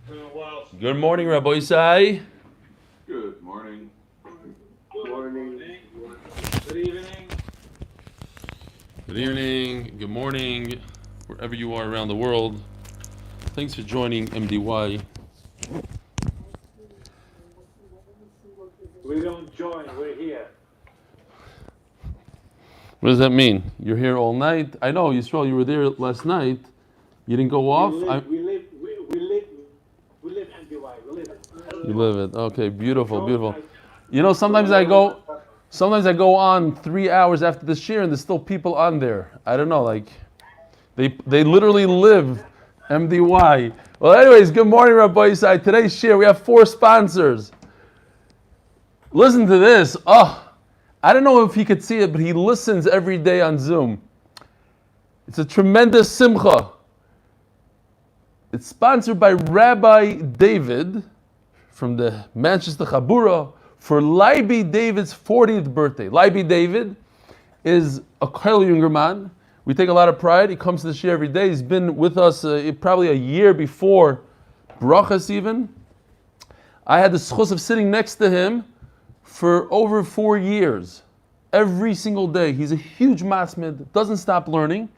Good morning, Rabbi Isai. Good morning. Good morning. Good evening. Good evening. Good morning, wherever you are around the world. Thanks for joining MDY. We don't join, we're here. What does that mean? You're here all night? I know, Yisrael, you were there last night. You didn't go off? We live NBY, we live it. You live it. Okay, beautiful, beautiful. You know, sometimes I go on 3 hours after the shir and there's still people on there. I don't know, like, they literally live MDY. Well, anyways, good morning, Rabbi Isai. Today's shir, we have 4 sponsors. Listen to this. Oh, I don't know if he could see it, but he listens every day on Zoom. It's a tremendous simcha. It's sponsored by Rabbi David from the Manchester Chabura for Leiby David's 40th birthday. Leiby David is a Kol younger man. We take a lot of pride. He comes to the shir every day. He's been with us probably a year before Brachas even. I had the schus of sitting next to him for over 4 years. Every single day. He's a huge masmid, doesn't stop learning.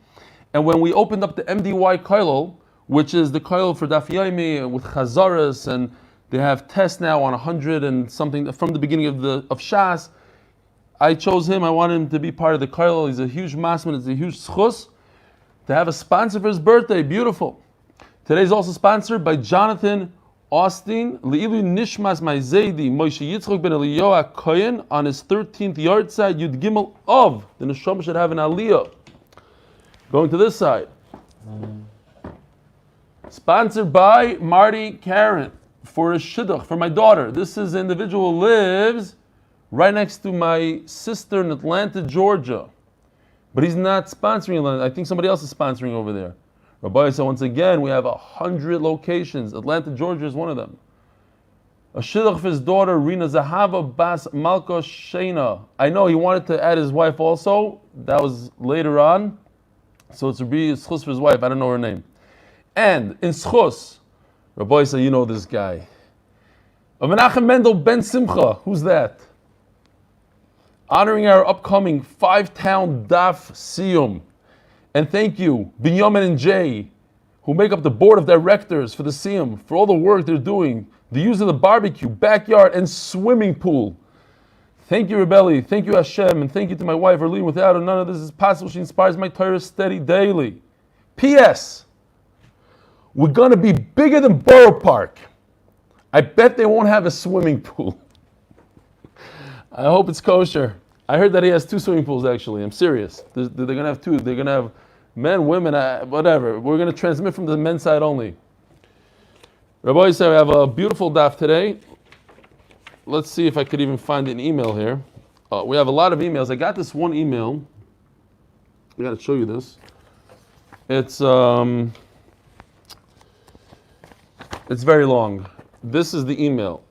And when we opened up the MDY Koilel, which is the Koilel for Daf Yomi with Chazaras, and they have tests now on 100 and something from the beginning of Shas, I chose him. I wanted him to be part of the Koilel. He's a huge masmid. It's a huge schus to have a sponsor for his birthday. Beautiful. Today's also sponsored by Jonathan Austin, Leilu Nishmas Ma'izedi, Moshe Yitzchok ben Eliyahu Kohen, on his 13th yard side, Yud Gimel of. The Neshama should have an Aliyah. Going to this side. Sponsored by Marty Karen for a shidduch, for my daughter. This is an individual who lives right next to my sister in Atlanta, Georgia. But he's not sponsoring Atlanta. I think somebody else is sponsoring over there. Rabbi, so once again, we have 100 locations. Atlanta, Georgia is one of them. A shidduch for his daughter, Rina Zahava Bas Malka Shena. I know he wanted to add his wife also. That was later on. So it's a schus for his wife. I don't know her name. And in schus, Rabbi said, you know this guy. Menachem Mendel Ben Simcha. Who's that? Honoring our upcoming 5-town Daf Siyum. And thank you, Binyamin and Jay, who make up the board of directors for the Siyum, for all the work they're doing, the use of the barbecue, backyard, and swimming pool. Thank you, Rebelli. Thank you, Hashem. And thank you to my wife, Erlene. Without her, none of this is possible. She inspires my Torah steady daily. P.S. We're going to be bigger than Borough Park. I bet they won't have a swimming pool. I hope it's kosher. I heard that he has 2 swimming pools, actually. I'm serious. They're going to have 2. They're going to have men, women, whatever. We're going to transmit from the men's side only. Rabbi said we have a beautiful daf today. Let's see if I could even find an email here. We have a lot of emails. I got this one email. I got to show you this. It's very long. This is the email.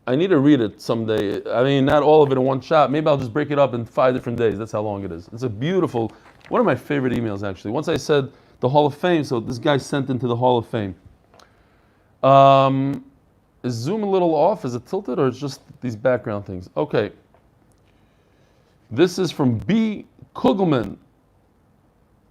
I need to read it someday. I mean, not all of it in one shot. Maybe I'll just break it up in 5 different days. That's how long it is. It's a beautiful, one of my favorite emails, actually. Once I said the Hall of Fame, so this guy sent into the Hall of Fame. Is Zoom a little off? Is it tilted, or it's just these background things? Okay. This is from B. Kugelman.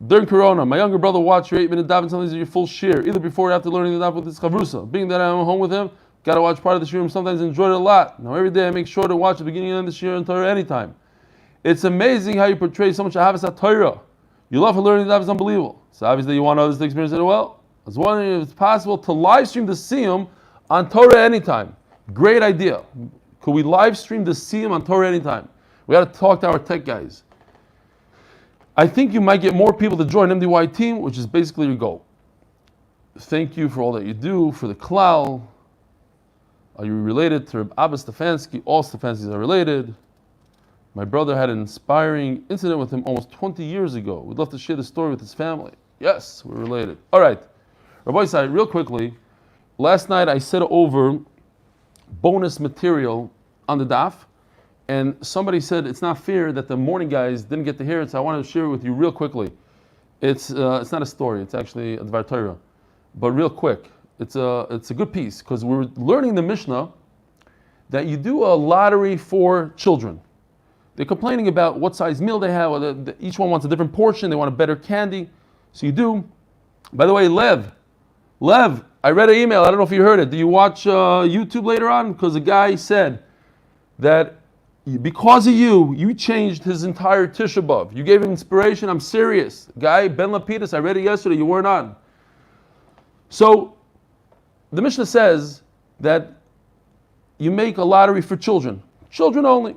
During Corona, my younger brother watched your 8-minute daf and sometimes your full shir, either before or after learning the daf with his chavrusa. Being that I'm home with him, got to watch part of the shir and sometimes enjoyed it a lot. Now every day I make sure to watch the beginning and end of the shir and Torah anytime. It's amazing how you portray so much ahavas at Torah. Your love for learning the daf is unbelievable. So obviously you want others to experience it well. I was wondering if it's possible to live stream the Siyum on Torah anytime. Great idea. Could we live stream the Siyum on Torah anytime? We got to talk to our tech guys. I think you might get more people to join MDY team, which is basically your goal. Thank you for all that you do for the klal. Are you related to Eli Stefansky? All Stefanskys are related. My brother had an inspiring incident with him almost 20 years ago. We'd love to share the story with his family. Yes, we're related. All right. Rabbi Isai, real quickly, last night I sent over bonus material on the daf, and somebody said it's not fair that the morning guys didn't get to hear it, so I wanted to share it with you real quickly. It's not a story, it's actually a Dvar Torah. But real quick, It's a good piece because we're learning the Mishnah that you do a lottery for children. They're complaining about what size meal they have. Or each one wants a different portion. They want a better candy. So you do. By the way, Lev, I read an email. I don't know if you heard it. Do you watch YouTube later on? Because a guy said that because of you changed his entire Tisha B'Av. You gave him inspiration. I'm serious. Guy, Ben Lapidus, I read it yesterday. You weren't on. So the Mishnah says that you make a lottery for children. Children only.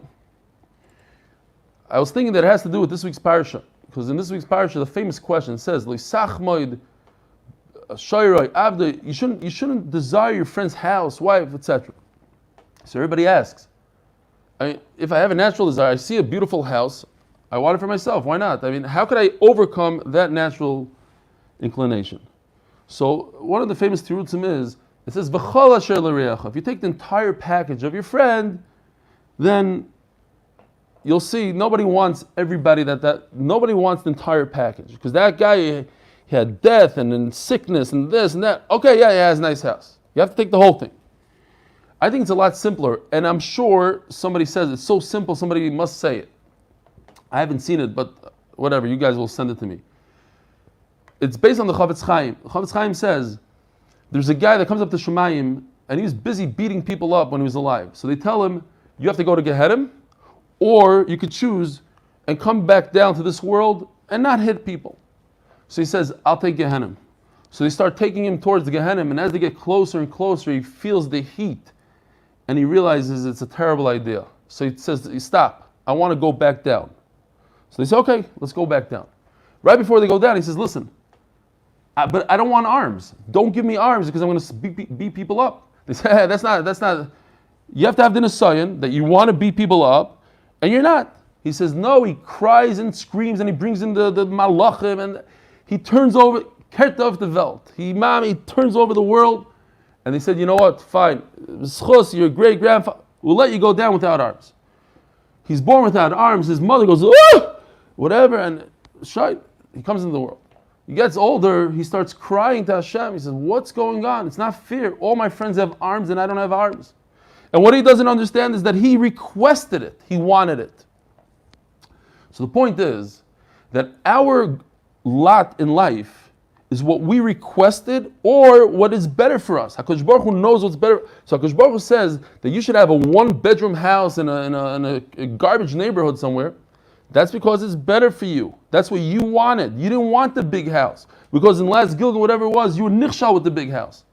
I was thinking that it has to do with this week's parasha. Because in this week's parasha, the famous question says, L'isachmoid, shoyroi, avda, you shouldn't desire your friend's house, wife, etc. So everybody asks, if I have a natural desire, I see a beautiful house, I want it for myself, why not? How could I overcome that natural inclination? So one of the famous tirutzim is, it says, V'chol asher l'reacha. If you take the entire package of your friend, then you'll see nobody wants nobody wants the entire package. Because that guy, he had death and sickness and this and that. Okay, yeah, he has a nice house. You have to take the whole thing. I think it's a lot simpler, and I'm sure somebody says it's so simple, somebody must say it. I haven't seen it, but whatever, you guys will send it to me. It's based on the Chavetz Chaim. Chavetz Chaim says, there's a guy that comes up to Shemayim, and he was busy beating people up when he was alive. So they tell him, you have to go to Gehenim, or you could choose and come back down to this world and not hit people. So he says, I'll take Gehenim. So they start taking him towards the Gehenim, and as they get closer and closer, he feels the heat, and he realizes it's a terrible idea. So he says, stop, I want to go back down. So they say, okay, let's go back down. Right before they go down, he says, listen, but I don't want arms. Don't give me arms because I'm going to beat people up. They say, hey, that's not. You have to have the nisayon that you want to beat people up, and you're not. He says, no, he cries and screams, and he brings in the malachim, and he turns over, kert of the Welt. He turns over the world, and they said, you know what, fine, your great-grandfather, we'll let you go down without arms. He's born without arms, his mother goes, oh! Whatever, and he comes into the world. He gets older, he starts crying to Hashem. He says, what's going on? It's not fair. All my friends have arms and I don't have arms. And what he doesn't understand is that he requested it. He wanted it. So the point is that our lot in life is what we requested or what is better for us. HaKadosh Baruch Hu knows what's better. So HaKadosh Baruch Hu says that you should have a one-bedroom house in a garbage neighborhood somewhere. That's because it's better for you. That's what you wanted. You didn't want the big house. Because in last Gilgal, whatever it was, you were nichshal with the big house.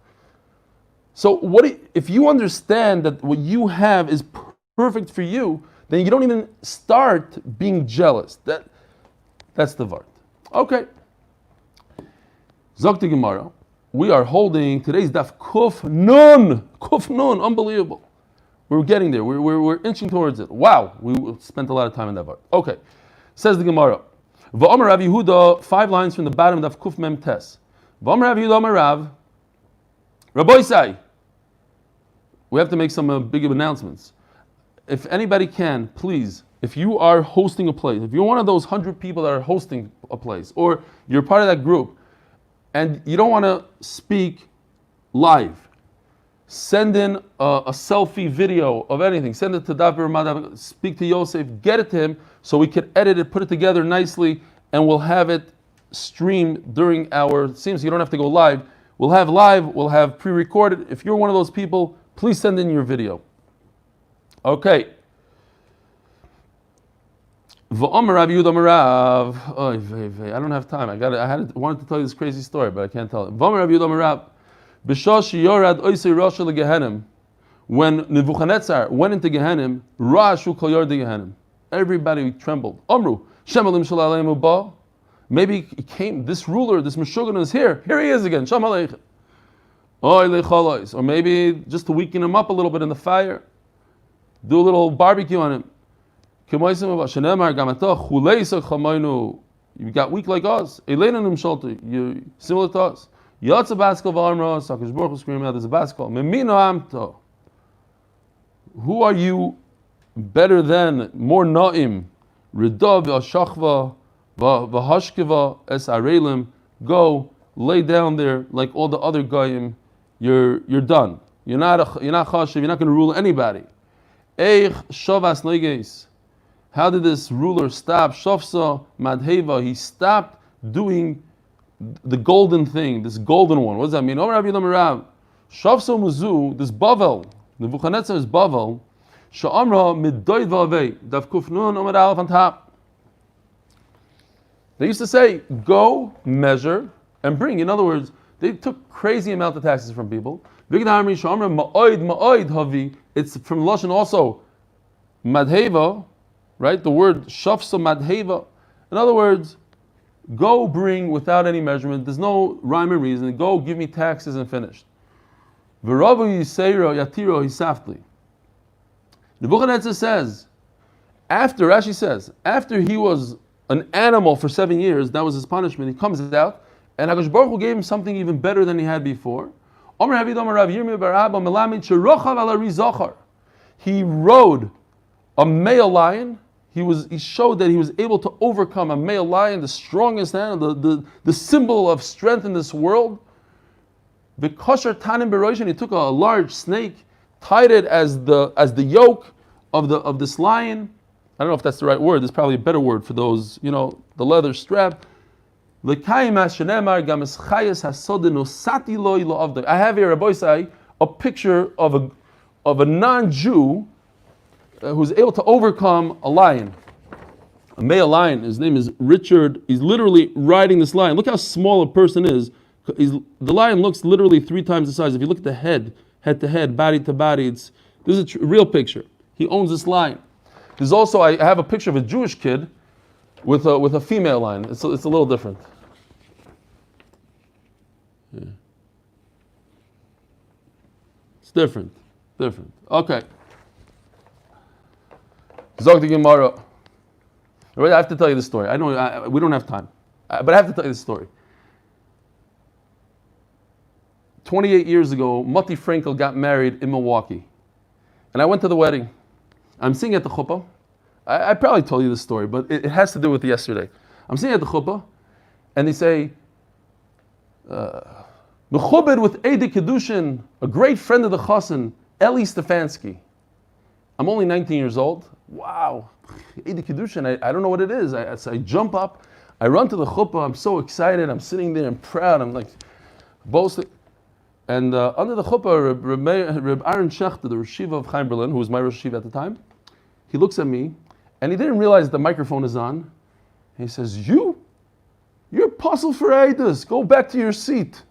So if you understand that what you have is perfect for you, then you don't even start being jealous. That's the vart. Okay. Zok the Gemara. We are holding today's daf Kuf Nun. Kuf Nun. Unbelievable. We're getting there. We're inching towards it. Wow, we spent a lot of time in that part. Okay, says the Gemara. V'Omer Rav Yehuda, 5 lines from the bottom of Kuf Mem Tes. V'Omer Rav Yehuda Omer Rav, Rabbi Say. We have to make some big announcements. If anybody can, please, if you are hosting a place, if you're one of those 100 people that are hosting a place, or you're part of that group, and you don't want to speak live, send in a selfie video of anything. Send it to dafbrama, speak to Yosef, get it to him so we can edit it, put it together nicely, and we'll have it streamed during our, seems you don't have to go live. We'll have live, we'll have pre-recorded. If you're one of those people, please send in your video. Okay. V'omer Rav Yehuda Omer Rav. I don't have time. wanted to tell you this crazy story, but I can't tell it. V'omer Rav Yehuda Omer Rav. When Nebuchadnezzar went into Gehenim, everybody trembled. Maybe he came, this ruler, this Meshuggah is here. Here he is again. Or maybe just to weaken him up a little bit in the fire. Do a little barbecue on him. You got weak like us. You're similar to us. Yotza Baskal V'Amra, Sakash Baruch Hu screaming out, there's a Baskal. Memino Amto. Who are you better than, more Na'im? Ridav V'Ashachva V'Hashkiva Es Arelim. Go, lay down there like all the other Goyim you're done. You're not chashiv. You're not going to rule anybody. Eich shavas noiges. How did this ruler stop? Shofsa madheva. He stopped doing the golden thing, this golden one. What does that mean? Shofsa muzu. This Bavel, Nebuchadnezzar is Bavel. Sha'amra middoid va'avei. Daf kufnun omar alef on top. They used to say, go, measure, and bring. In other words, they took crazy amount of taxes from people. It's from Lashon also, madheva, right? The word shafsa madheva. In other words, go bring without any measurement. There's no rhyme or reason. Go give me taxes and finished. V'ravu yiseiro yatiro hisafli. Nebuchadnezzar says, Rashi says, after he was an animal for 7 years, that was his punishment. He comes out, and HaKadosh Baruch Hu gave him something even better than he had before. He rode a male lion. He showed that he was able to overcome a male lion, the strongest animal, the symbol of strength in this world. He took a large snake, tied it as the yoke of this lion. I don't know if that's the right word. There's probably a better word for those, the leather strap. I have here, Rabbi Say, a picture of a non-Jew who's able to overcome a lion, a male lion. His name is Richard. He's literally riding this lion. Look how small a person is. The lion looks literally 3 times the size. If you look at the head to head, body to body, this is a real picture. He owns this lion. There's also, I have a picture of a Jewish kid with a female lion. It's a little different. Yeah. It's different. Okay. Zog the Gemara. I have to tell you this story. I know we don't have time, but I have to tell you this story. 28 years ago, Mati Frankel got married in Milwaukee, and I went to the wedding. I'm sitting at the chuppah. I probably told you this story, but it has to do with yesterday. I'm sitting at the chuppah, and they say, Mechubed with Eide Kedushin, a great friend of the Chassan, Eli Stefansky. I'm only 19 years old. Wow, Eide Kedushin, I don't know what it is. I jump up, I run to the chuppah, I'm so excited, I'm sitting there, I'm proud, I'm like boasting. And under the chuppah, Reb Aaron Schechter, the Rosh Yeshiva of Chaim Berlin, who was my Rosh Yeshiva at the time, he looks at me, and he didn't realize the microphone is on. He says, you're apostle for Eidos, go back to your seat.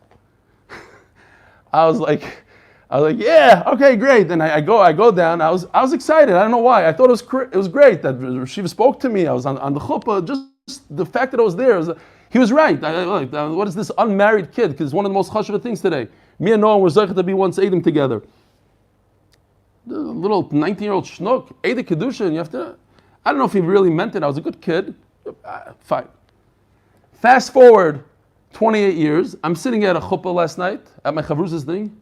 I was like, yeah, okay, great. And I go down. I was excited. I don't know why. I thought it was great that Rosh Yeshiva spoke to me. I was on the chuppah. Just the fact that I was there, he was right. What is this unmarried kid? Because it's one of the most chashuv things today. Me and Noah were zeicha to be once Eidim together. The little 19-year-old schnook, Eide Kedushin, you have to, I don't know if he really meant it. I was a good kid. Fine. Fast forward 28 years. I'm sitting at a chuppah last night, at my chavruza's thing,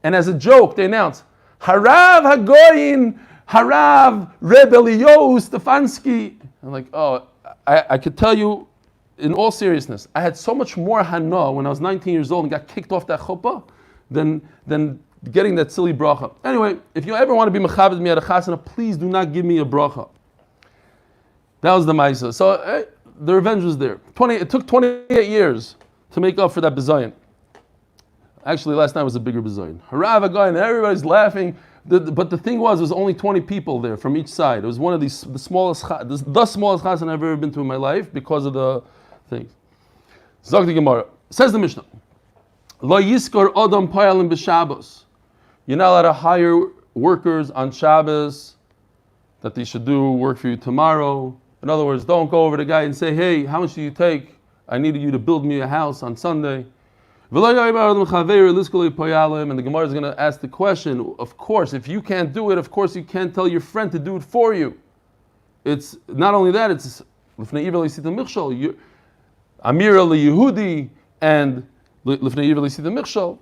and as a joke, they announce, Harav Hagoyin, Harav Reb Eliyahu Stefansky. I'm like, oh, I could tell you, in all seriousness, I had so much more hana when I was 19 years old and got kicked off that chuppah than getting that silly bracha. Anyway, if you ever want to be mechabed me at a chasana, please do not give me a bracha. That was the ma'isa. So the revenge was there. It took 28 years to make up for that bizayin. Actually, last night was a bigger bizayin. Harav Hagoyin, and everybody's laughing. But the thing was, there was only 20 people there from each side. It was one of the smallest chasana I've ever been to in my life because of the things. Zog the Gemara. Says the Mishnah, Lo yiskor odom payalim b'Shabbos. You're not allowed to hire workers on Shabbos, that they should do work for you tomorrow. In other words, don't go over to the guy and say, hey, how much do you take? I needed you to build me a house on Sunday. And the Gemara is going to ask the question, of course, if you can't do it, of course you can't tell your friend to do it for you. It's not only that, it's Amir Ali Yehudi and Lifnei Yiveli Sida Michshol.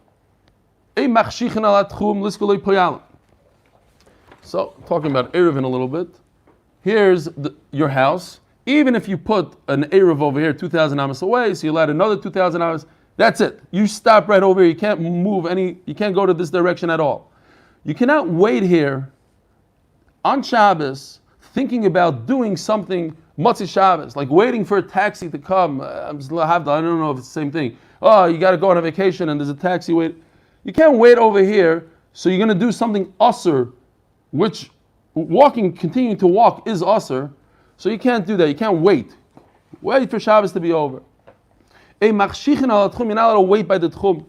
So, talking about Erevin a little bit. Here's your house. Even if you put an Erev over here 2,000 amas away, so you'll add another 2,000 amas, That's it. You stop right over here. You can't move you can't go to this direction at all. You cannot wait here on Shabbos thinking about doing something Motzi Shabbos, like waiting for a taxi to come. I don't know if it's the same thing. Oh, you got to go on a vacation and there's a taxi wait. You can't wait over here, so you're going to do something usr, which continuing to walk is usr, so you can't do that. You can't wait. Wait for Shabbos to be over. You're not allowed to wait by the tchum.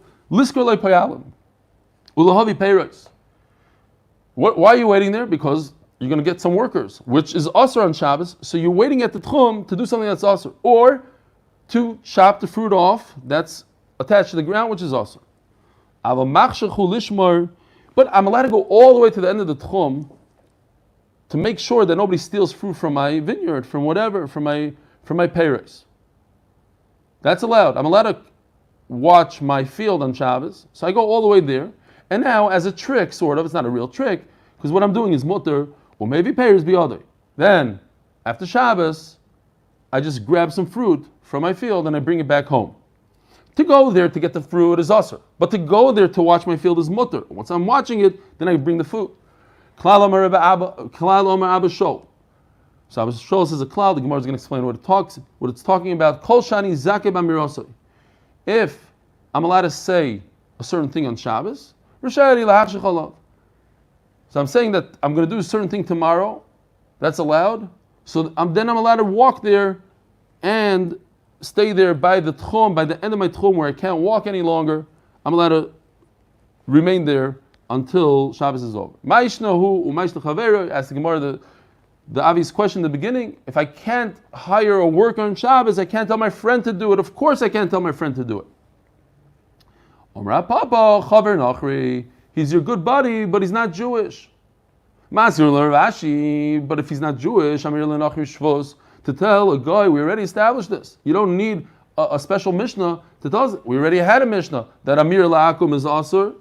Why are you waiting there? Because you're going to get some workers, which is usr on Shabbos, so you're waiting at the tchum to do something that's usr, or to chop the fruit off that's attached to the ground, which is usr. But I'm allowed to go all the way to the end of the tchum to make sure that nobody steals fruit from my vineyard, from whatever, from my peiros. That's allowed. I'm allowed to watch my field on Shabbos, so I go all the way there. And now, as a trick, sort of, it's not a real trick, because what I'm doing is mutter, or maybe peiros biyadai. Then, after Shabbos, I just grab some fruit from my field and I bring it back home. To go there to get the fruit is usr, but to go there to watch my field is mutter. Once I'm watching it, then I bring the food. Klal Omer Abba Shol. So Abba Shol says a klal. The Gemara is going to explain what it's talking about. Kol shani zakeh b'mirosai. If I'm allowed to say a certain thing on Shabbos, r'shayri lahachshich olav. So I'm saying that I'm going to do a certain thing tomorrow. That's allowed. So then I'm allowed to walk there and stay there by the tchum, by the end of my tchum where I can't walk any longer. I'm allowed to remain there until Shabbos is over. Ma'ishnahu u'ma'ishna chaveru, asked the Gemara the obvious question in the beginning. If I can't hire a worker on Shabbos, I can't tell my friend to do it. Of course I can't tell my friend to do it. Omra Papa chaver nachri. He's your good buddy, but he's not Jewish. Masir l'Rashi, but if he's not Jewish, Amir l'nachri shvos. To tell a guy, we already established this. You don't need a special Mishnah to tell us. We already had a Mishnah that Amir la'akum is asur.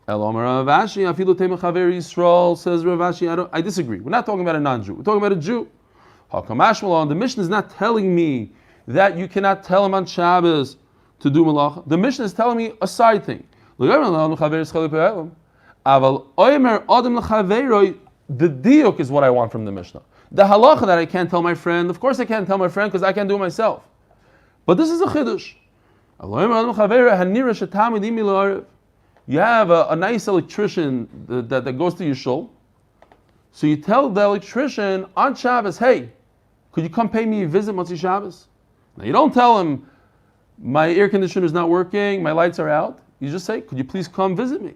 El Omer Rav Ashi, afilu teim chaver Yisrael, says Rav Ashi. I disagree. We're not talking about a non-Jew. We're talking about a Jew. Hakamashmalon. The Mishnah is not telling me that you cannot tell him on Shabbos to do malacha. The Mishnah is telling me a side thing. The diuk is what I want from the Mishnah. The halacha that I can't tell my friend, of course I can't tell my friend because I can't do it myself. But this is a chiddush. You have a nice electrician that goes to your shul. So you tell the electrician on Shabbos, hey, could you come pay me a visit Motzi Shabbos? Now you don't tell him, my air conditioner is not working, my lights are out. You just say, could you please come visit me?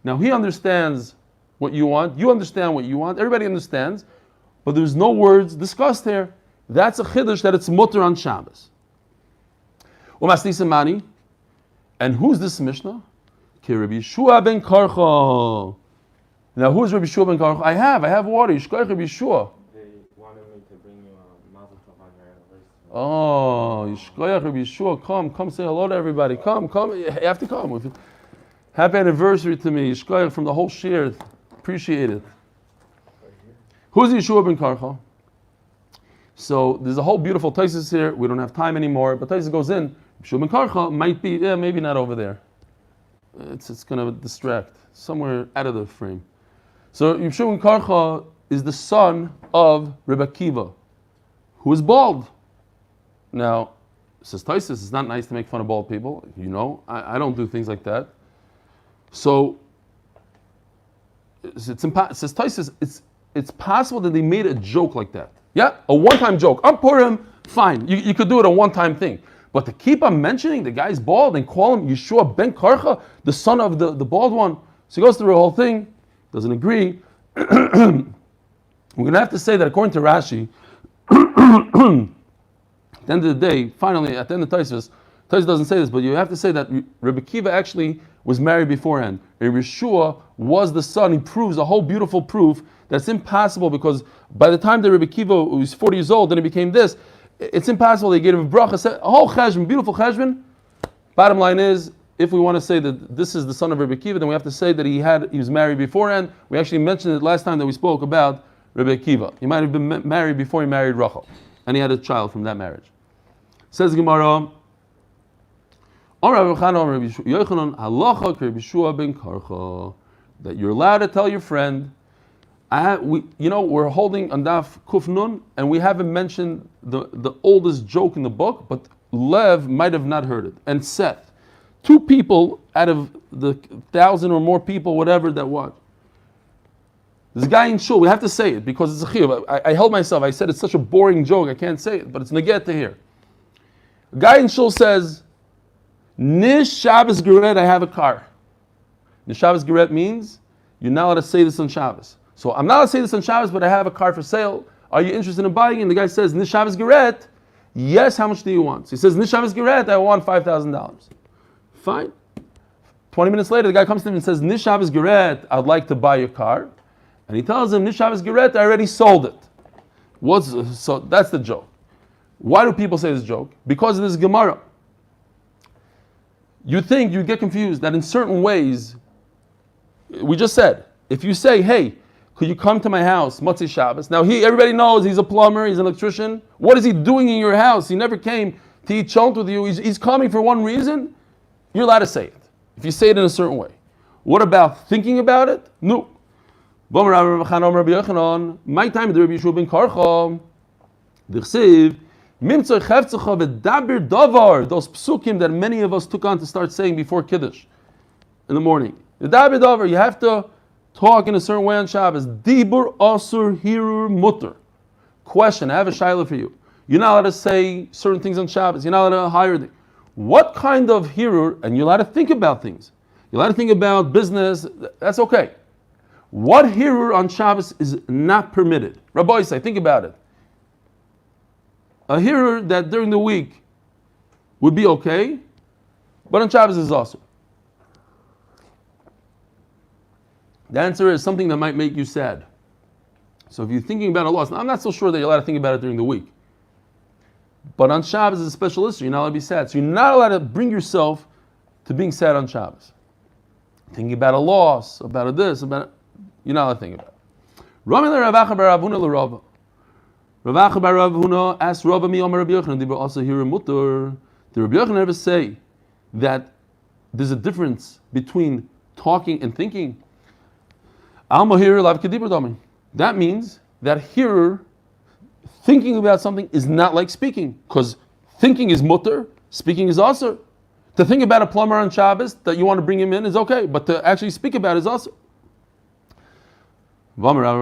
Now he understands what you want, you understand what you want, everybody understands. But there's no words discussed here. That's a chiddush that it's mutter on Shabbos. And who's this Mishnah? Rabbi Yeshua ben Karcha. Now who's Rabbi Yeshua ben Karcha? I have water. Yishkoich Rabbi Yeshua. They wanted me to bring you a mazel tov on your anniversary. Oh, Yishkoich Rabbi Yeshua, come say hello to everybody. Come, you have to come. Happy anniversary to me. Yishkoich from the whole shir. Appreciate it. Who's Yeshua ben Karcha? So there's a whole beautiful Taisus here. We don't have time anymore, but Taisus goes in. Yeshua ben Karcha might be, maybe not over there. It's going to distract somewhere out of the frame. So Yeshua ben Karcha is the son of Rebbe Akiva, who is bald. Now, says Taisus, it's not nice to make fun of bald people. You know, I don't do things like that. So says Taisus, it's possible that they made a joke like that. Yeah, a one-time joke. I'm Purim, fine. You could do it a one-time thing. But to keep on mentioning the guy's bald and call him Yeshua ben Karcha, the son of the bald one. So he goes through the whole thing, doesn't agree. We're going to have to say that according to Rashi, at the end of the day, finally, at the end of Taisus doesn't say this, but you have to say that Rebbe Akiva actually was married beforehand. And Yeshua was the son. He proves a whole beautiful proof that's impossible, because by the time that Rebbe Akiva was 40 years old, then he became this. It's impossible. They gave him a bracha, a whole cheshbon, beautiful cheshbon. Bottom line is, if we want to say that this is the son of Rebbe Akiva, then we have to say that he was married beforehand. We actually mentioned it last time that we spoke about Rebbe Akiva. He might have been married before he married Rachel, and he had a child from that marriage. Says Gemara, That you're allowed to tell your friend. We're holding on Daf Kuf Nun, and we haven't mentioned the oldest joke in the book, but Lev might have not heard it. And Seth, two people out of the 1,000 or more people, whatever that watch. This guy in shul, we have to say it because it's a chiyuv. I held myself. I said it's such a boring joke. I can't say it, but it's neget to hear. A guy in shul says, "Nish Shabbos Geret, I have a car." Nish Shabbos Geret means you're not allowed to say this on Shabbos. So I'm not allowed to say this on Shabbos, but I have a car for sale. Are you interested in buying it? And the guy says, "Nish Shabbos Geret." Yes. How much do you want? So he says, "Nish Shabbos Geret, I want $5,000." Fine. 20 minutes later, the guy comes to him and says, "Nish Shabbos Geret, I'd like to buy your car." And he tells him, "Nish Shabbos Geret, I already sold it." So that's the joke. Why do people say this joke? Because of this Gemara. You get confused that in certain ways, we just said, if you say, "Hey, could you come to my house, Motzei Shabbos?" Now everybody knows he's a plumber, he's an electrician. What is he doing in your house? He never came to eat chont with you. He's coming for one reason. You're allowed to say it. If you say it in a certain way. What about thinking about it? No. My time the Rabbi Yeshua ben Karcha, those psukim that many of us took on to start saying before Kiddush in the morning. The daber davar, you have to talk in a certain way on Shabbos. Dibur asur hirur mutter. Question, I have a shayla for you. You're not allowed to say certain things on Shabbos. You're not allowed to hire them. What kind of hirur, and you're allowed to think about things. You're allowed to think about business, that's okay. What hirur on Shabbos is not permitted? Rabbi say, think about it. A hirur that during the week would be okay, but on Shabbos is also. The answer is something that might make you sad. So if you're thinking about a loss, I'm not so sure that you're allowed to think about it during the week. But on Shabbos is a special issue. You're not allowed to be sad. So you're not allowed to bring yourself to being sad on Shabbos. Thinking about a loss, about a this, about it, you're not allowed to think about it. Ravacha bar Rav Huna asked Rava mi Omer Rabbi Yochanan, they were also here in Mutter. Did Rabbi Yochanan ever say that there's a difference between talking and thinking? That means that hearer thinking about something is not like speaking, because thinking is mutter, speaking is also. To think about a plumber on Shabbos that you want to bring him in is okay, but to actually speak about it is also. You're not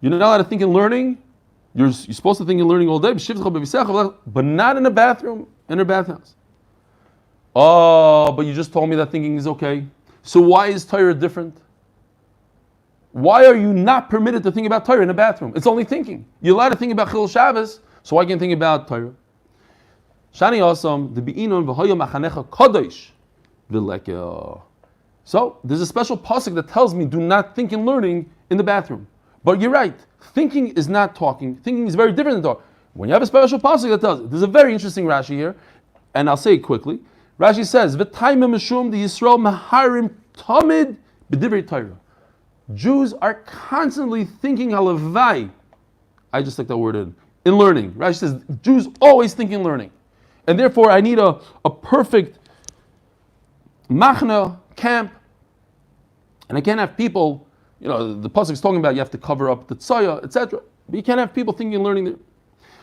allowed to think in learning. You're supposed to think in learning all day, but not in a bathroom, in a bathhouse. Oh, but you just told me that thinking is okay. So why is Torah different? Why are you not permitted to think about Torah in a bathroom? It's only thinking. You're allowed to think about Chil Shabbos, so why can't you think about Torah? Shani Osam, the Be'inon v'hoyo machanecha kodesh v'lekeh. So there's a special pasuk that tells me do not think in learning in the bathroom. But you're right. Thinking is not talking. Thinking is very different than talking. When you have a special pasuk that tells it, there's a very interesting Rashi here, and I'll say it quickly. Rashi says, "V'taimim mishum the Yisrael maharim tamid b'divrei Torah." Jews are constantly thinking halavai. I just took that word in learning. Rashi says Jews always think in learning, and therefore I need a perfect machna camp, and I can't have people. The pasuk is talking about you have to cover up the tzaya, etc. But you can't have people thinking and learning there. It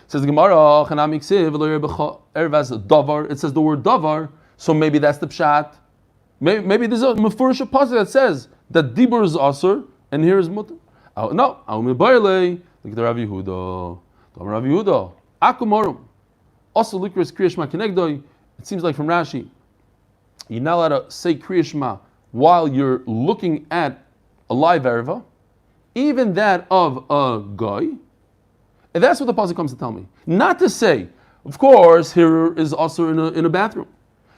says the Gemara, it says the word davar, so maybe that's the pshat. Maybe there's a mefurish pasuk that says that dibur is asur and here is mutter. No, like the Rav Yehuda. Rav Yehuda, akumorum, also likras kriya shema kenegdoi. It seems like from Rashi, you're not allowed to say kriya shema while you're looking at a live erva, even that of a guy. And that's what the pasuk comes to tell me. Not to say, of course, here is also in a bathroom.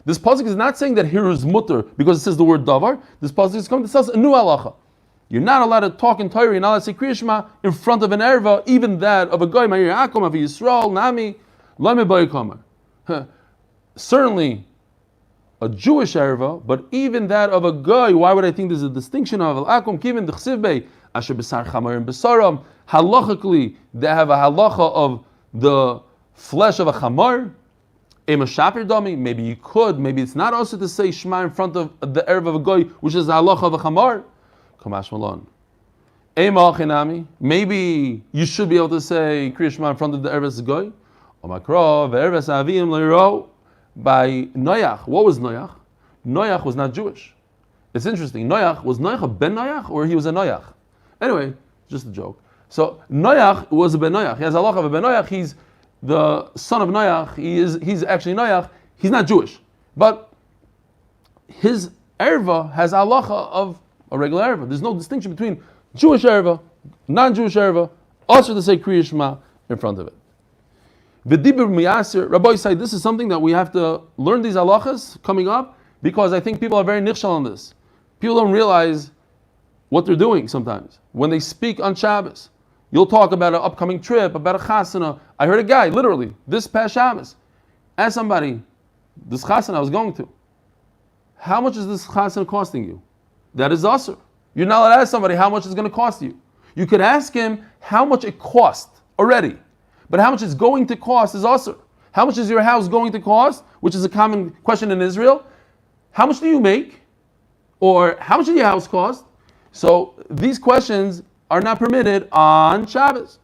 This pasuk is not saying that here is mutter because it says the word davar. This pasuk is coming to tell us a new halacha. You're not allowed to talk in Torah. You're not allowed to say kriya shema in front of an erva, even that of a guy. Ma'ir Yaakov, Avi Yisrael, Nami, Lame Bayikamer. Certainly a Jewish erva, but even that of a guy. Why would I think there's a distinction of al-akum kivin d'chsivbei asher besar chamarim besaram? Halachically, they have a halacha of the flesh of a chamor, a mashapir dami. Maybe you could. Maybe it's not also to say Shema in front of the erev of a goy, which is the halacha of a chamor. Kamash malon. Maybe you should be able to say Kriya Shema in front of the erev goy. Omakro ve'erev avim leiro by Noach. What was Noach? Noach was not Jewish. It's interesting. Was Noach a ben Noach or he was a Noach? Anyway, just a joke. So Noach was a ben Noach. He has a halacha of a ben Noach. He's the son of Noach. He's actually Noach. He's not Jewish, but his erva has a halacha of a regular erva. There's no distinction between Jewish erva, non-Jewish erva. Also to say Kriya Shema in front of it. V'dibur miyasir. Rabbi said this is something that we have to learn these halachas coming up because I think people are very nichshal on this. People don't realize what they're doing sometimes. When they speak on Shabbos, you'll talk about an upcoming trip, about a chasana. I heard a guy, literally, this past Shabbos, ask somebody, this chasana I was going to, how much is this chasana costing you? That is usher. You're not allowed to ask somebody how much it's going to cost you. You could ask him how much it cost already, but how much it's going to cost is usher. How much is your house going to cost? Which is a common question in Israel. How much do you make? Or how much does your house cost? So these questions are not permitted on Shabbos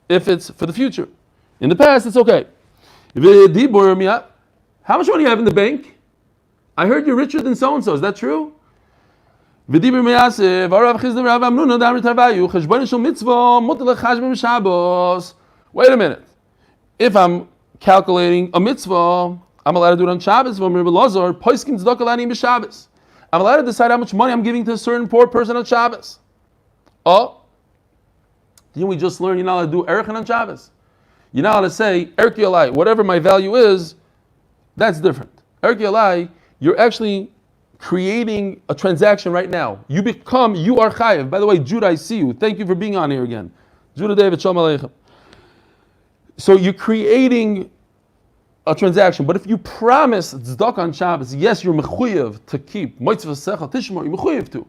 if it's for the future. In the past, it's okay. How much money do you have in the bank? I heard you're richer than so-and-so. Is that true? Wait a minute. If I'm calculating a mitzvah, I'm allowed to do it on Shabbos. I'm allowed to decide how much money I'm giving to a certain poor person on Shabbos. Oh, didn't we just learn you're not allowed to do erchen on Shabbos? You're not allowed to say, erki alai, whatever my value is, that's different. Erki alai, you're actually creating a transaction right now. You are chayev. By the way, Judah, I see you. Thank you for being on here again. Judah David, shalom aleichem. So you're creating a transaction, but if you promise tzedakah on Shabbos, yes, you're mechuyev to keep moitzvah secha tishmor, you're mechuyev to,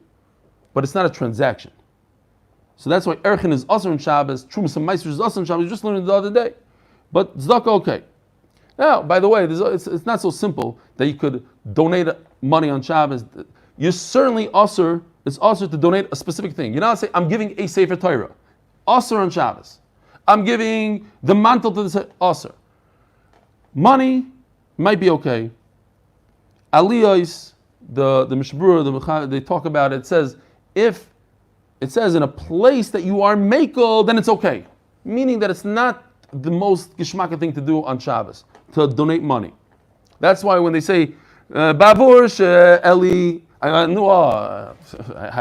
but it's not a transaction. So that's why erchen is also on Shabbos, trumas and meiser is also on Shabbos. You just learned it the other day, but tzedakah okay. Now, by the way, it's not so simple that you could donate money on Shabbos. You certainly it's also to donate a specific thing. You're not say I'm giving a sefer Torah, also on Shabbos. I'm giving the mantle to the also. Money might be okay. Aliyos, the Mishabura, they talk about it. It says if it says in a place that you are mekel, then it's okay. Meaning that it's not the most gishmaka thing to do on Shabbos to donate money. That's why when they say Bavur Eli, I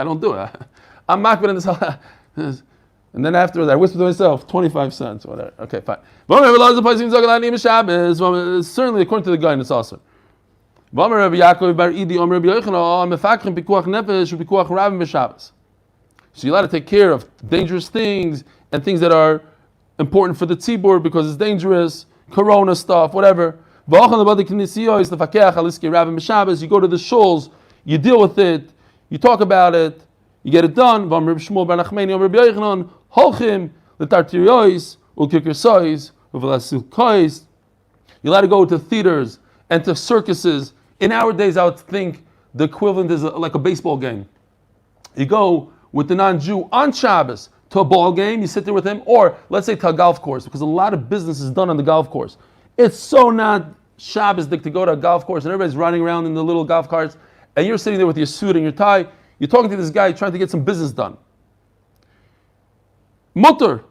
don't do it. I'm makbid in this. And then afterwards, I whisper to myself, 25 cents, whatever. Okay, fine. Certainly, according to the guy, it's awesome. So you're allowed to take care of dangerous things and things that are important for the tzibur because it's dangerous, corona stuff, whatever. You go to the shuls, you deal with it, you talk about it, you get it done. Holchim, the tartiriois, ulkirkersois, uvelasilkois. You're allowed to go to theaters and to circuses. In our days, I would think the equivalent is like a baseball game. You go with the non-Jew on Shabbos to a ball game, you sit there with him, or let's say to a golf course, because a lot of business is done on the golf course. It's so not Shabbos-dik to go to a golf course and everybody's running around in the little golf carts, and you're sitting there with your suit and your tie, you're talking to this guy trying to get some business done. Mutter,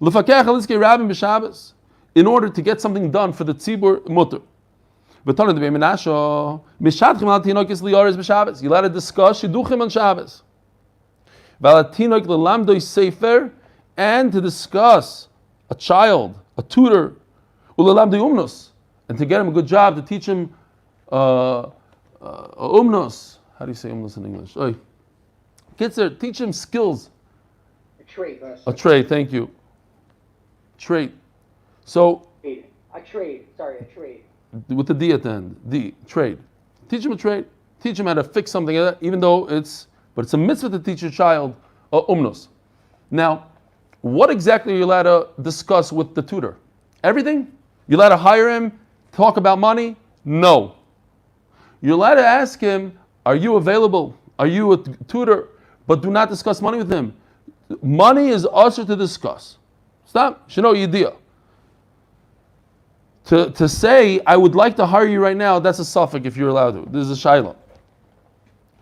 l'fakech alitzkei rabbim b'Shabbos, in order to get something done for the tzibur, mutter. V'tana d'bei menasho, mishadchim al tinokis liyaris b'Shabbos. You're allowed to discuss shidduchim on Shabbos. V'al tinok l'lamdoi sefer, and to discuss a child, a tutor, u'l'lamdoi umnos, and to get him a good job, to teach him umnos. How do you say umnos in English? Kids there, teach him skills. A trade, thank you. Trade. So, A trade. with the D at the end. D, trade. Teach him a trade. Teach him how to fix something, even though it's a mitzvah to teach your child umnos. Now, what exactly are you allowed to discuss with the tutor? Everything? You allowed to hire him, talk about money? No. You're allowed to ask him, are you available? Are you a tutor? But do not discuss money with him. Money is also to discuss. Stop. Shino Yediyah. To say, I would like to hire you right now, that's a suffix if you're allowed to. This is a shayla.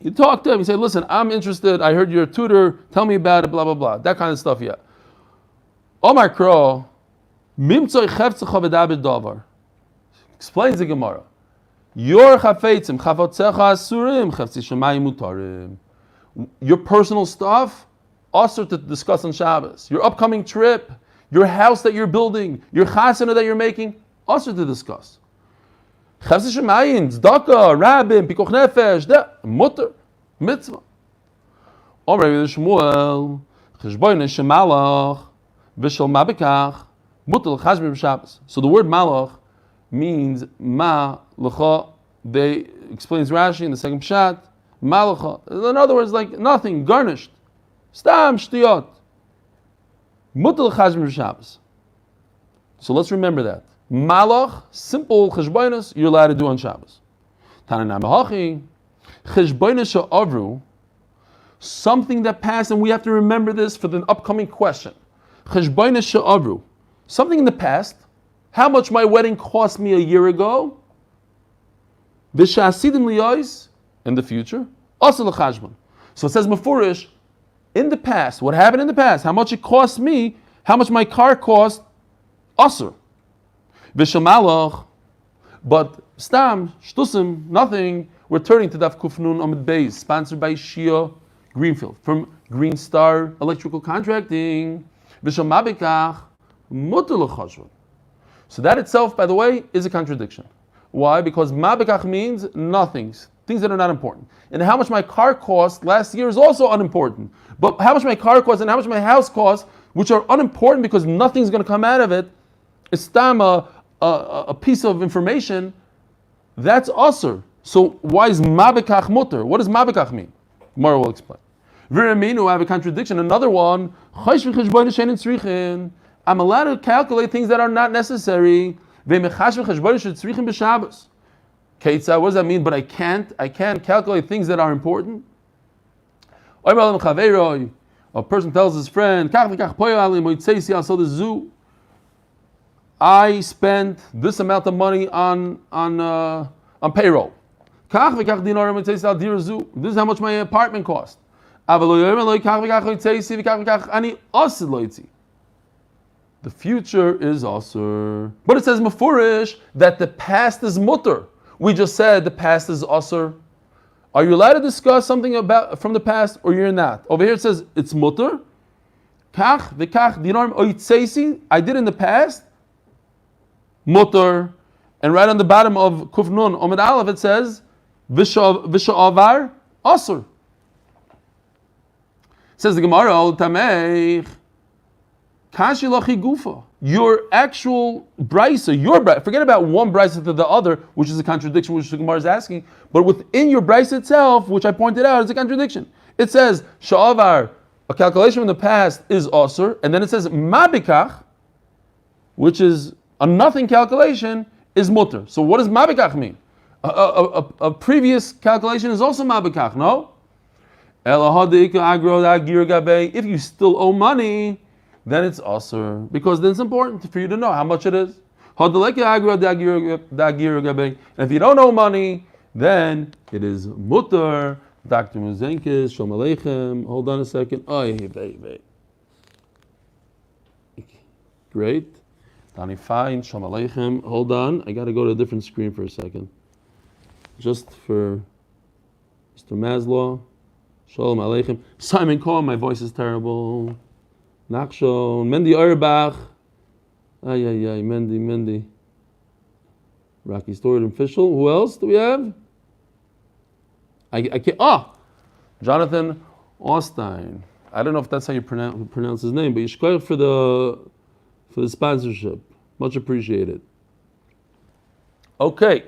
You talk to him, you say, listen, I'm interested, I heard you're a tutor, tell me about it, blah, blah, blah. That kind of stuff, yeah. Omar Kro, Mimtzoi chefzecha v'daber davar. Explains the Gemara. Your chafetzim, chafotzecha asurim, chefzi shemayim mutarim. Your personal stuff, also to discuss on Shabbos. Your upcoming trip, your house that you're building, your chasana that you're making, also to discuss. Chefzi shemayim, tzedakah, rabbim, pikuch nefesh, mutter, mitzvah. Omar Shmuel, cheshboyne shemalach, v'shel mabekach, mutter l'chashbim b'Shabbos. So the word malach means ma l'cha. They explains Rashi in the second pshat. Malacha. In other words, like nothing, garnished. Stam shtiyot. Mutal chashbim Shabbos. So let's remember that. Malach, simple cheshboinus, you're allowed to do on Shabbos. Tananam hachi, cheshboinus she'avru, something that passed, and we have to remember this for the upcoming question. Cheshboinus she'avru, something in the past. How much my wedding cost me a year ago? V'sha'asidim liyos, in the future. Also l'chashbon. So it says mefurish, in the past, what happened in the past, how much it cost me, how much my car cost, asur. V'shamalach, but stam, shtusim, nothing. We're turning to Daf Kufnun Amid Beis, sponsored by Shia Greenfield, from Green Star Electrical Contracting. V'shamabikach, mutar l'chashbon. So that itself, by the way, is a contradiction. Why? Because mabekach means nothing, things that are not important. And how much my car cost last year is also unimportant. But how much my car cost and how much my house cost, which are unimportant because nothing's going to come out of it, is tam a piece of information, that's usr. So why is mabekach mutter? What does mabekach mean? Gemara will explain. Viraminu, I have a contradiction. Another one, I'm allowed to calculate things that are not necessary. What does that mean? But I can't calculate things that are important. A person tells his friend, I saw the zoo. I spent this amount of money on payroll. This is how much my apartment cost. The future is asur. But it says mefurish that the past is mutter. We just said the past is asur. Are you allowed to discuss something about from the past or you're not? Over here it says it's mutter. Kach v'kach dinarim oitzeisi. I did in the past. Mutter. And right on the bottom of Kuf Nun Omid Aleph it says v'sha'avar asur. Says the Gemara al tameich. Kashi lachi gufa. Your actual brisa, forget about one brisa to the other, which is a contradiction, which the Gemara is asking, but within your brisa itself, which I pointed out, is a contradiction. It says, sha'avar, a calculation from the past is asur, and then it says, mabikach, which is a nothing calculation, is mutter. So what does mabikach mean? A previous calculation is also mabikach, no? If you still owe money, then it's asur, because then it's important for you to know how much it is. And if you don't owe money, then it is mutter. Dr. Muzenkis, Shalom Aleichem. Hold on a second. Great. Danny fine. Shalom Aleichem. Hold on. I got to go to a different screen for a second. Just for Mr. Maslow. Shalom Aleichem. Simon Cohen, my voice is terrible. Nachshon, Mendy Auerbach, Mendy. Rocky Stewart and Fischl. Who else do we have? I can't. Jonathan Austein. I don't know if that's how you pronounce his name, but Yishkoyach for the sponsorship. Much appreciated. Okay.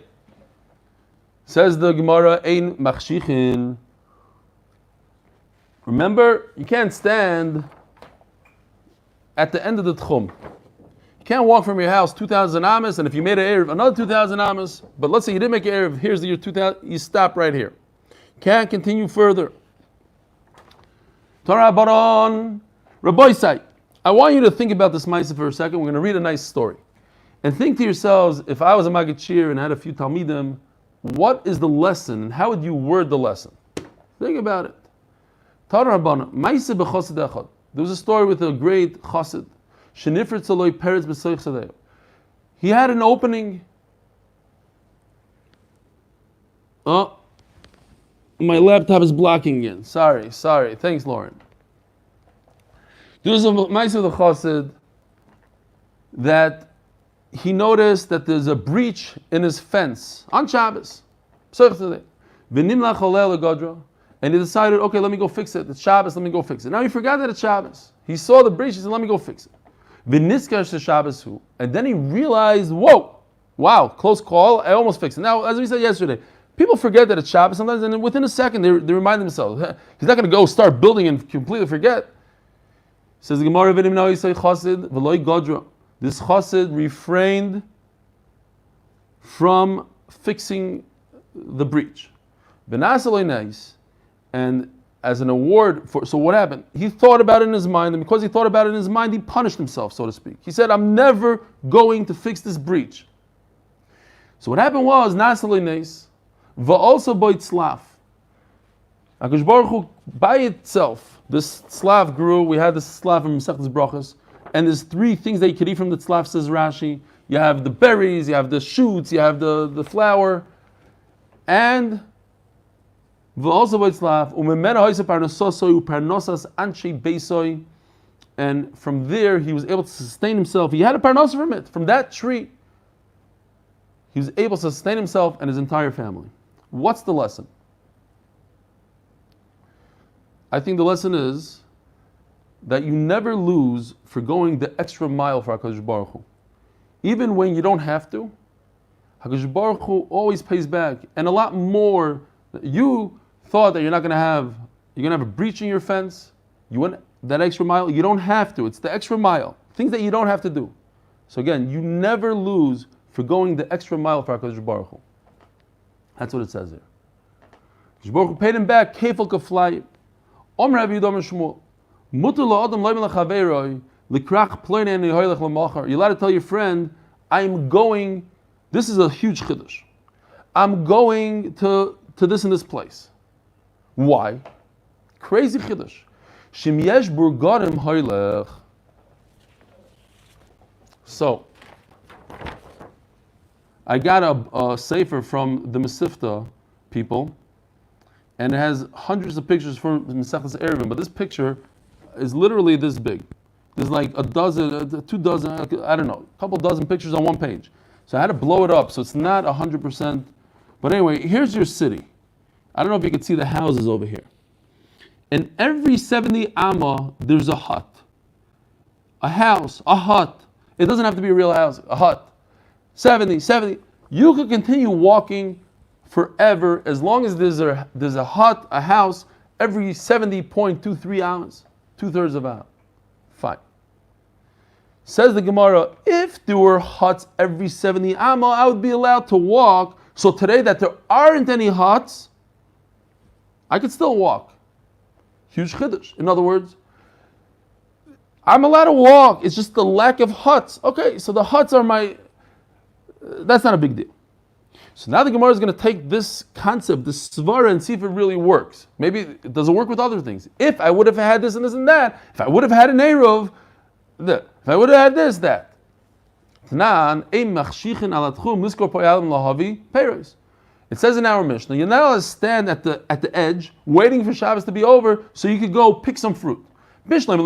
Says the Gemara, Ein Machshichin. Remember, you can't stand at the end of the tchum. You can't walk from your house 2,000 amas, and if you made an Erev, another 2,000 amas. But let's say you didn't make an Erev, here's your 2,000, you stop right here. Can't continue further. Torah Baron, Rabbi Sai, I want you to think about this Maisa for a second. We're going to read a nice story. And think to yourselves, if I was a Magachir and had a few Talmidim, what is the lesson and how would you word the lesson? Think about it. Torah Baron, Maisa b'chosid echad. There was a story with a great chassid. Shenifrit saloi peretz b'soich sadeh. He had an opening. Oh, my laptop is blocking again. Sorry. Thanks, Lauren. There was a ma'aseh of the chassid that he noticed that there's a breach in his fence on Shabbos. And he decided, okay, let me go fix it. It's Shabbos, let me go fix it. Now he forgot that it's Shabbos. He saw the breach, he said, let me go fix it. And then he realized, wow, close call, I almost fixed it. Now, as we said yesterday, people forget that it's Shabbos sometimes, and within a second they remind themselves. He's not going to go start building and completely forget. Says the Gemara, this chassid refrained from fixing the breach. And as an award for, so what happened? He thought about it in his mind, and because he thought about it in his mind, he punished himself, so to speak. He said, I'm never going to fix this breach. So what happened was, Nasaloines, Va'alsa boitzlaf. HaKadosh Baruch Hu, by itself, this tzlaf grew. We had this tzlaf from Masechtas Brachos, and there's three things that you could eat from the tzlaf, says Rashi. You have the berries, you have the shoots, you have the flour, and v'alsa boitzlaf umemena hoyse parnososoi uparnosas anshe beisoi, and from there he was able to sustain himself. He had a parnosa from it, from that tree. He was able to sustain himself and his entire family. What's the lesson? I think the lesson is that you never lose for going the extra mile for HaKadosh Baruch Hu. Even when you don't have to, HaKadosh Baruch Hu always pays back. And a lot more. You thought that you're going to have a breach in your fence. You went that extra mile. You don't have to. It's the extra mile. Things that you don't have to do. So again, you never lose for going the extra mile for HaKadosh Baruch Hu. That's what it says here. HaKadosh Baruch Hu paid him back. Kefil kaflai. Omer Rabbi Yudam Shmuel. Mutar la'adam lo'im l'chaveiroi l'krach ploinei nihoylech l'machar. You're allowed to tell your friend, I'm going. This is a huge chiddush. I'm going to this and this place. Why? Crazy chiddush. Shim yesh burgarim hoylech. So, I got a sefer from the Mesivta people, and it has hundreds of pictures from Mesechtas Eruvin, but this picture is literally this big. There's like a dozen, 2 dozen, I don't know, a couple dozen pictures on one page. So I had to blow it up, so it's not 100%. But anyway, here's your city. I don't know if you can see the houses over here. In every 70 amma, there's a hut. A house, a hut. It doesn't have to be a real house, a hut. 70. You could continue walking forever as long as there's a hut, a house, every 70.23 hours, 2/3 of an hour. Fine. Says the Gemara, if there were huts every 70 amma, I would be allowed to walk. So today that there aren't any huts, I could still walk. Huge chiddush. In other words, I'm allowed to walk. It's just the lack of huts. Okay, so the huts are that's not a big deal. So now the Gemara is going to take this concept, this svara, and see if it really works. Maybe it doesn't work with other things. If I would have had this and this and that, if I would have had an Eruv, if I would have had this, that. It says in our Mishnah, you're not allowed to stand at the edge waiting for Shabbos to be over so you could go pick some fruit. There's no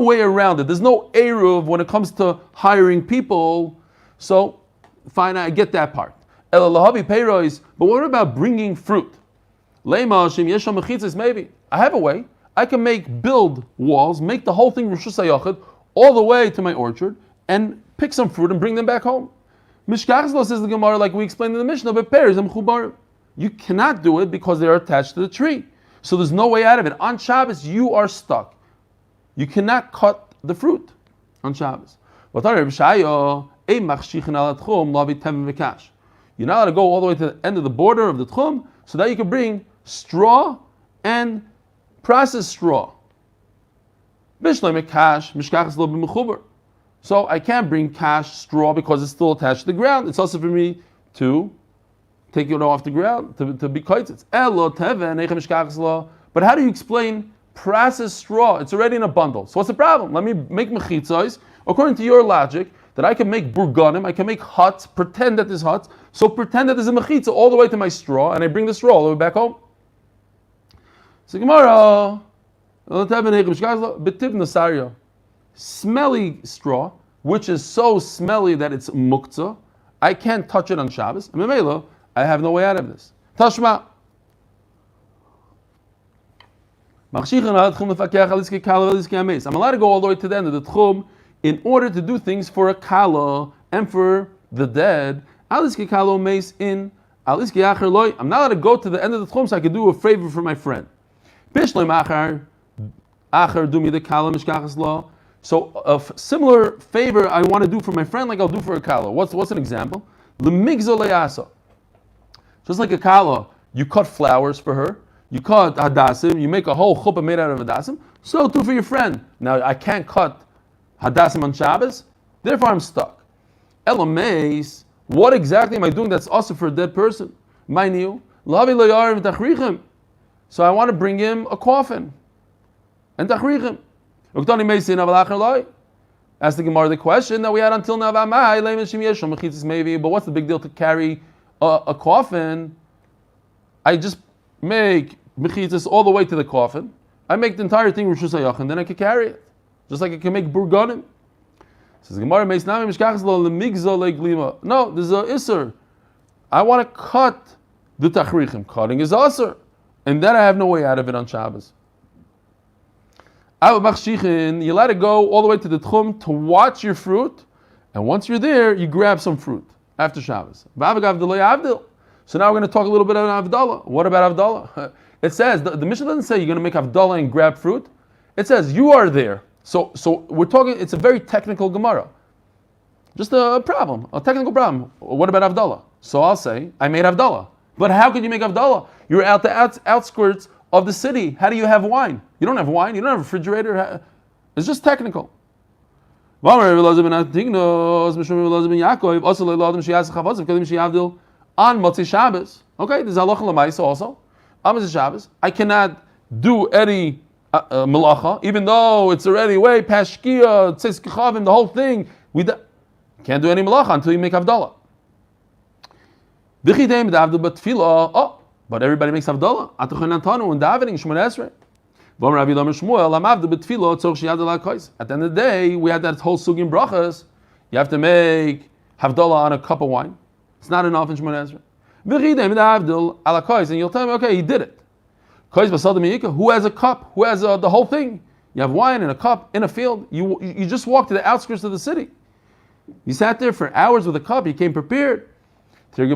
way around it. There's no Eruv when it comes to hiring people. So, fine, I get that part. But what about bringing fruit? Maybe. I have a way. I can build walls, make the whole thing Rishus HaYachid, all the way to my orchard, and pick some fruit and bring them back home. Mishkachzlo, says the Gemara, like we explained in the Mishnah, but pears and chubar. You cannot do it because they are attached to the tree. So there's no way out of it. On Shabbos, you are stuck. You cannot cut the fruit on Shabbos. You're not allowed to go all the way to the end of the border of the tchum so that you can bring straw and processed straw. So I can't bring cash straw because it's still attached to the ground. It's also for me to take it off the ground, to be kites. But how do you explain processed straw? It's already in a bundle. So what's the problem? Let me make mechitzos according to your logic that I can make burganim, I can make huts, pretend that there's huts. So pretend that there's a mechitza all the way to my straw, and I bring the straw all the way back home. So Gemara, smelly straw, which is so smelly that it's muktzah. I can't touch it on Shabbos. I have no way out of this. Tashma. I'm allowed to go all the way to the end of the tchum in order to do things for a kala and for the dead. I'm not allowed to go to the end of the tchum so I can do a favor for my friend. So a similar favor I want to do for my friend like I'll do for a kala. What's an example? Just like a kala, you cut flowers for her, you cut hadassim, you make a whole chuppah made out of hadassim, so too for your friend. Now I can't cut hadassim on Shabbos, therefore I'm stuck. Elameis, what exactly am I doing that's also for a dead person? So I want to bring him a coffin and tachrichem. Ask the Gemara the question that we had until now. But what's the big deal to carry a coffin? I just make mechitzas all the way to the coffin. I make the entire thing Rishus Hayach, and then I can carry it. Just like I can make burganim. Says the Gemara, no, there's a isser. I want to cut the tachrichem. Cutting is asur. And then I have no way out of it on Shabbos. You let it go all the way to the tchum to watch your fruit, and once you're there, you grab some fruit after Shabbos. So now we're going to talk a little bit about Havdalah. What about Havdalah? It says, the Mishnah doesn't say you're going to make Havdalah and grab fruit. It says you are there. So we're talking, it's a very technical Gemara. Just a problem, a technical problem. What about Havdalah? So I'll say, I made Havdalah. But how could you make Havdalah? You're at the outskirts of the city. How do you have wine? You don't have wine. You don't have a refrigerator. It's just technical. On Motzei Shabbos. Okay, there's halacha l'maisa also. On Motzei Shabbos, I cannot do any melacha, even though it's already way past shkia, tzes kechavim, the whole thing. We can't do any melacha until you make Havdalah. But everybody makes Havdalah. Atachanantanu and davening Shemona Esrei. At the end of the day, we had that whole sugim brachas. You have to make Havdalah on a cup of wine. It's not enough in Shemona Esrei. And you'll tell me, okay, he did it. Who has a cup? Who has the whole thing? You have wine in a cup in a field. You just walked to the outskirts of the city. You sat there for hours with a cup. You came prepared. Yes,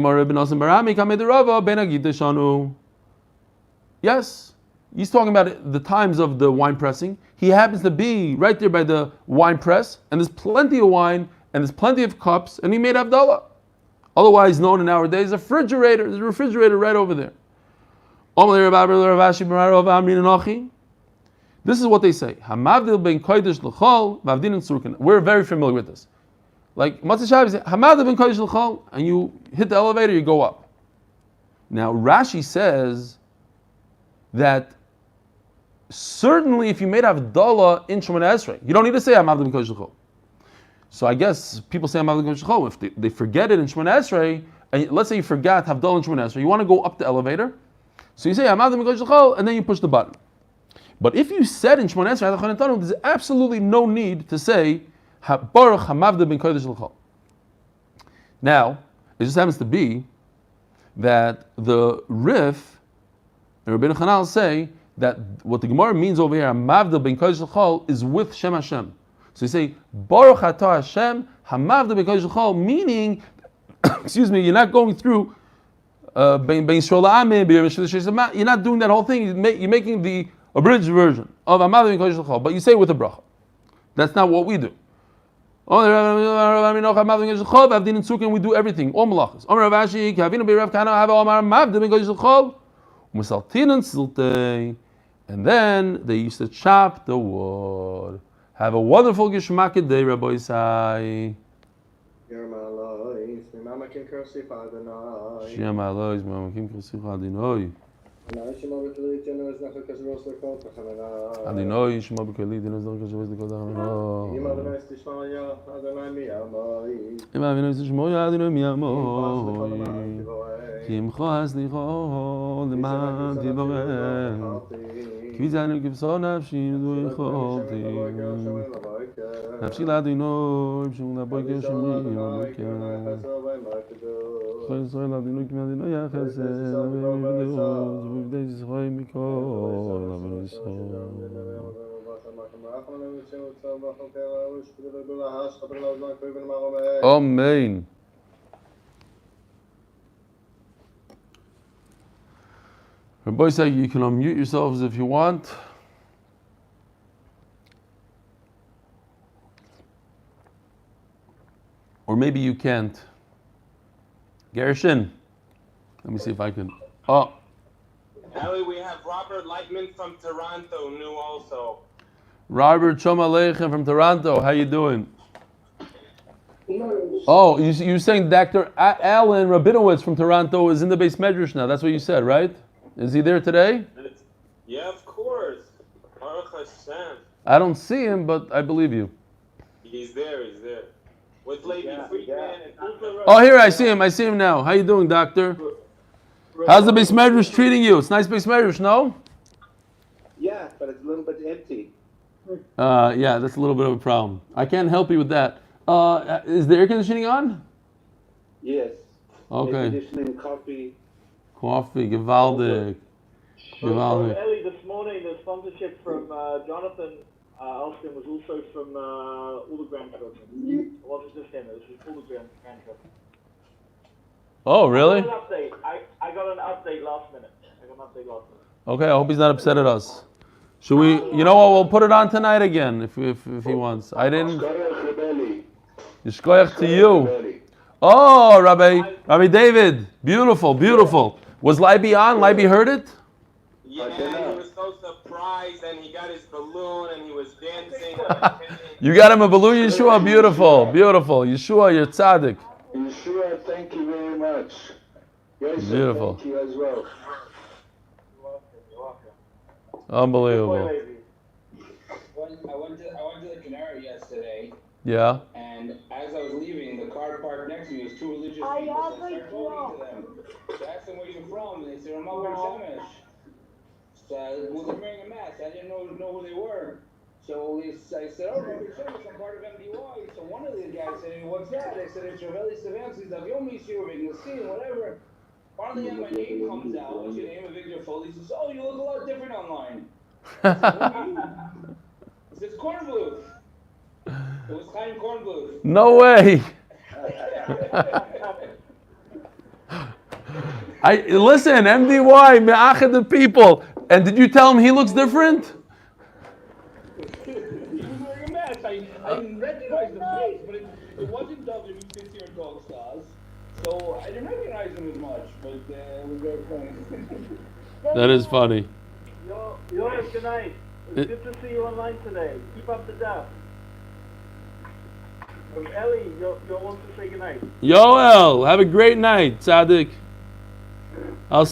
he's talking about the times of the wine pressing. He happens to be right there by the wine press, and there's plenty of wine, and there's plenty of cups, and he made Havdalah. Otherwise known in our days, a refrigerator. There's a refrigerator right over there. This is what they say. We're very familiar with this. Like Motzei Shabbos, Hamad ben Kodesh l'chol, and you hit the elevator, you go up. Now Rashi says that certainly if you made Havdalah in Shemona Esrei, you don't need to say Hamad ben Kodesh l'chol. So I guess people say Hamad ben Kodesh l'chol if they forget it in Shemona Esrei, and let's say you forgot Havdalah in Shemona Esrei, you want to go up the elevator, so you say Hamad ben Kodesh l'chol, and then you push the button. But if you said in Shemona Esrei, there's absolutely no need to say Baruch Hamavda ben Kodesh l'chol. Now, it just happens to be that the Rif and Rabbeinu Chanal say that what the Gemara means over here, Hamavda ben Kodesh l'chol, is with Shem Hashem. So you say Baruch Atah Hashem Hamavda ben Kodesh l'chol, meaning, excuse me, you're not going through Ben Yisrael Ameh, you're not doing that whole thing. You're making the abridged version of Hamavda ben Kodesh l'chol, but you say it with a bracha. That's not what we do. We do everything. All malachas. And then they used to chop the wood. Have a wonderful Gishmak day, Rabbi Isai. Shem Alois, Mamakim Krosich Adinoi. Adinoi, Shema B'Kali, Dinos Dor Kashavos Likod Adinoi. Ima Avinu Yisishmoya Adinoi Miyamoi. Kimcho Haslicho Leman Tiborem. Kvizanu Kivso Nafshi Duicholti. Nafshi Ladinoi, B'Shum Laboyke Shemim Laboyke. Chol Yisrael Adinoi Kim Adinoi Yachesed. V'Vdei Yisrael Mikol Avinu Yisrael. Amen. Rabbi say you can unmute yourselves if you want. Or maybe you can't. Gershon. Let me see if I can. Oh. Ellie, we have Robert Lightman from Toronto, new also. Robert Chomalechem from Toronto. How you doing? Oh, you're saying Dr. Alan Rabinowitz from Toronto is in the base medrash now. That's what you said, right? Is he there today? Yeah, of course. Baruch Hashem. I don't see him, but I believe you. He's there. With Lady Friedman and Oh, here, I see him now. How you doing, doctor? How's the base medrash treating you? It's nice base medrash, no? Yeah, but it's a little bit empty. Yeah, that's a little bit of a problem. I can't help you with that. Is the air conditioning on? Yes. Okay. Air conditioning, coffee. Coffee, gewaldig. Gewaldig. Ellie, this morning the sponsorship from Jonathan Alston was also from all the grandchildren. It wasn't just him, it was all the grandchildren. Oh, really? I got an update last minute. Okay, I hope he's not upset at us. Should we, you know what, we'll put it on tonight again if he wants. I didn't. Yishkoyach to you. Oh, Rabbi David. Beautiful. Was Libby on? Libby heard it? Yeah, he was so surprised and he got his balloon and he was dancing. You got him a balloon, Yeshua? Beautiful. Yeshua, you're tzaddik. Yeshua, thank you very much. Yes, Beautiful. Thank you as well. Unbelievable. I went to the Canary yesterday. Yeah. And as I was leaving, the car parked next to me was two religious people. So I started talking to them. So I asked them where you're from, and they said, I'm over in Shemesh. So they're wearing a mask. I didn't know who they were. So I said, oh, Rabbi Shemesh, I'm part of MDY. So one of the guys said, what's that? I said, it's Eli Stefansky, Daf Yomi, making a scene, whatever. Finally, my name comes out. What's your name? Victor Foley. He says, oh, you look a lot different online. I said, it's Cornbluth. It was Chaim Cornbluth. No way. Listen, MDY, me'achad the people. And did you tell him he looks different? He was wearing a mask. I didn't recognize the face, but it wasn't W. He sits here in Dog Stars. So I didn't recognize him as much, but it was very funny. That is funny. Yours, good night. It's good to see you online today. Keep up the daf. Ellie, you wants to say good night. Yoel, have a great night, tzaddik.